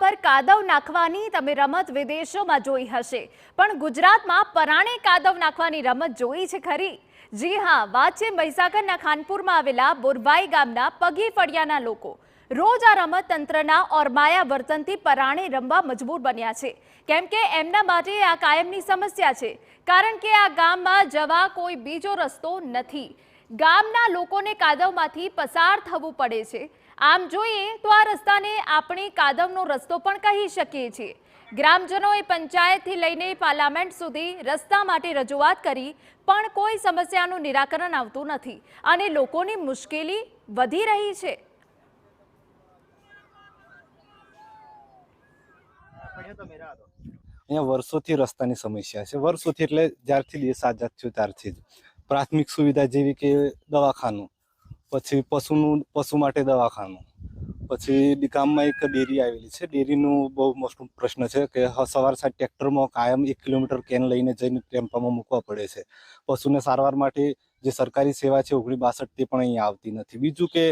પર કાદવ નાખવાની તમે રમત વિદેશોમાં જોઈ હશે, પણ ગુજરાતમાં પરાણે કાદવ નાખવાની રમત જોઈ છે ખરી? જી હા, વાત છે મહીસાગરના ખાનપુરમાં આવેલા બોરભાઈ ગામના પગી ફળિયાના લોકો. રોજ આ રમત તંત્રના ઓરમાયા વર્તનથી પરાણે રમવા મજબૂર બન્યા છે, કેમ કે એમના માટે આ કાયમની સમસ્યા છે, કારણ કે આ ગામમાં જવા કોઈ બીજો રસ્તો નથી. ગામના લોકોને કાદવમાંથી પસાર થવું પડે છે. આમ જોઈએ તો આ રસ્તાને આપણે કાદવનો રસ્તો પણ કહી શકીએ છીએ. ગ્રામજનોએ પંચાયતથી લઈને પાર્લામેન્ટ સુધી રસ્તા માટે રજૂઆત કરી, પણ કોઈ સમસ્યાનું નિરાકરણ આવતું નથી અને લોકોની મુશ્કેલી વધી રહી છે. અહીંયા વર્ષોથી રસ્તાની સમસ્યા છે. વર્ષોથી એટલે જ્યારથી દેશ આઝાદ થયો ત્યારથી જ પ્રાથમિક સુવિધા જેવી કે દવાખાનું, પછી પશુ માટે દવાખાનું, પછી ગામમાં એક ડેરી આવેલી છે. ડેરીનું બહુ મોટો પ્રશ્ન છે કે સવાર સાંજ ટ્રેક્ટરમાં કાયમ 1 કિલોમીટર કેન લઈને જઈને ટેમ્પામાં મૂકવા પડે છે. પશુને સારવાર માટે જે સરકારી સેવા છે 1962 તે પણ અહીંયા આવતી નથી. બીજું કે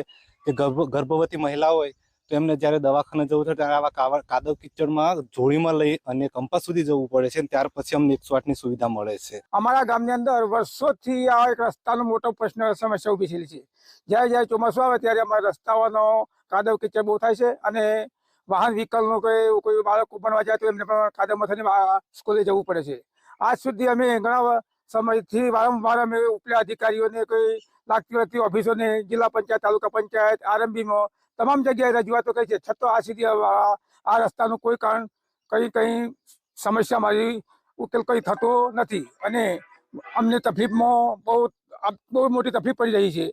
ગર્ભવતી મહિલા હોય તો એમને જ્યારે દવાખાને જવું થાય ત્યારે આવા કાદવ કિચડમાં જોડીમાં લઈ અને કંપા સુધી જવું પડે છે. ત્યાર પછી અમને 108ની સુવિધા મળે છે. અમારા ગામની અંદર વર્ષોથી આ એક રસ્તાનો મોટો પ્રશ્ન સમસ્યા ઊભી થયેલી છે. જ્યારે ચોમાસું આવે ત્યારે અમારા રસ્તાઓનો કાદવ કિચડ બહુ થાય છે અને વાહન વ્હીકલનો કોઈ બાળકો ભણવા જાય તો એમને પણ કાદવમાં થઈને સ્કૂલે જવું પડે છે. આજ સુધી અમે ઘણા સમયથી વારંવાર અમે ઉપલા અધિકારીઓને કોઈ લાગતી ઓફિસોને, જિલ્લા પંચાયત, તાલુકા પંચાયત, આરએમબીમાં તમામ જગ્યાએ રજૂઆતો કરી છે, છતાં આ સુધી આ રસ્તાનું કોઈ કારણ કઈ સમસ્યા મારી ઉકેલ કઈ થતો નથી અને અમને તકલીફમાં બહુ મોટી તકલીફ પડી રહી છે.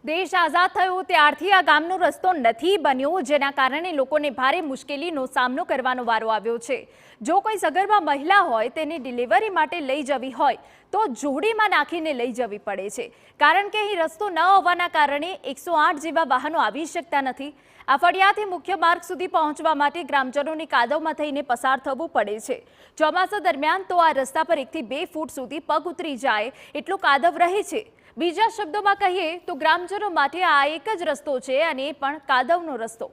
દેશ આઝાદ થયો ત્યારથી આ ગામનો રસ્તો નથી બન્યો, જેના કારણે લોકોને ભારે મુશ્કેલીનો સામનો કરવાનો વારો આવ્યો છે. જો કોઈ સગર્ભા મહિલા હોય તેને ડિલિવરી માટે લઈ જવી હોય તો જોડીમાં નાખીને લઈ જવી પડે છે, કારણ કે અહીં રસ્તો ન હોવાના કારણે 108 જેવા વાહનો આવી શકતા નથી. આ ફળિયાથી મુખ્ય માર્ગ સુધી પહોંચવા માટે ગ્રામજનોને કાદવમાં થઈને પસાર થવું પડે છે. ચોમાસા દરમિયાન તો આ રસ્તા પર 1 થી 2 ફૂટ સુધી પગ ઉતરી જાય એટલો કાદવ રહે છે. બીજા શબ્દોમાં કહીએ તો ગ્રામજનો માટે આ એક જ રસ્તો છે અને એ પણ કાદવનો રસ્તો.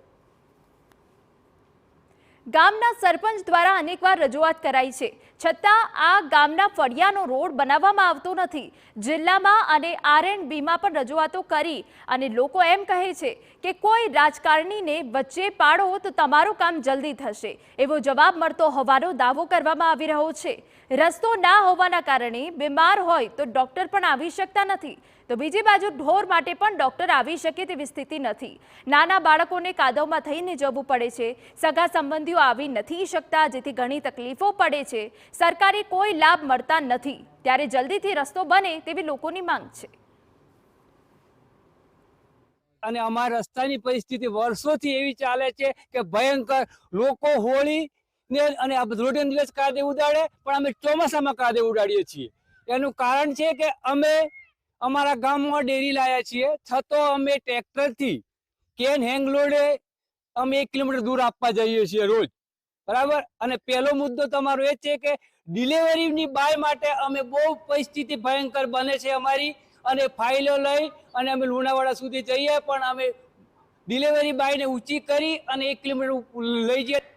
ગામના સરપંચ દ્વારા અનેકવાર રજૂઆત કરાઈ છે, છતાં આ ગામના ફળિયાનો રોડ બનાવવામાં આવતો નથી. જિલ્લામાં અને આરએનબીમાં પણ રજૂઆતો કરી અને લોકો એમ કહે છે કે કોઈ રાજકારણીને વચ્ચે પાડો તો તમારું કામ જલ્દી થશે, એવો જવાબ મળતો હોવાનો દાવો કરવામાં આવી રહ્યો છે. રસ્તો ના હોવાના કારણે બીમાર હોય તો ડોક્ટર પણ આવી શકતા નથી, તો બીજી બાજુ ઢોર માટે પણ ડોક્ટર આવી શકે તેવી સ્થિતિ નથી. નાના બાળકોને કાદવમાં થઈને જવું પડે છે. સગા સંબંધીઓ આવી નથી શકતા, જેથી ઘણી તકલીફો પડે છે. સરકારી કોઈ લાભ મળતા નથી, ત્યારે જલ્દીથી રસ્તો બને તેવી લોકોની માંગ છે. અને અમારા રસ્તાની પરિસ્થિતિ વર્ષોથી એવી ચાલે છે કે ભયંકર લોકો હોળી અને આ રોડે દિવસ કાદવ ઉડાડે, પણ અમે ચોમાસામાં કાદવ ઉડાડીએ છીએ. એનું કારણ છે કે અમે અમારા ગામમાં ડેરી લાયા છીએ, છતાં અમે ટ્રેક્ટરથી કેન હેંગ લોડે અમે 1 કિલોમીટર દૂર આપવા જઈએ છીએ રોજ, બરાબર. અને પહેલો મુદ્દો તમારો એ છે કે ડિલિવરીની બાય માટે અમે બહુ પરિસ્થિતિ ભયંકર બને છે અમારી, અને ફાઇલો લઈ અને અમે લુણાવાડા સુધી જઈએ, પણ અમે ડિલિવરી બાયને ઊંચી કરી અને 1 કિલોમીટર લઈ જઈએ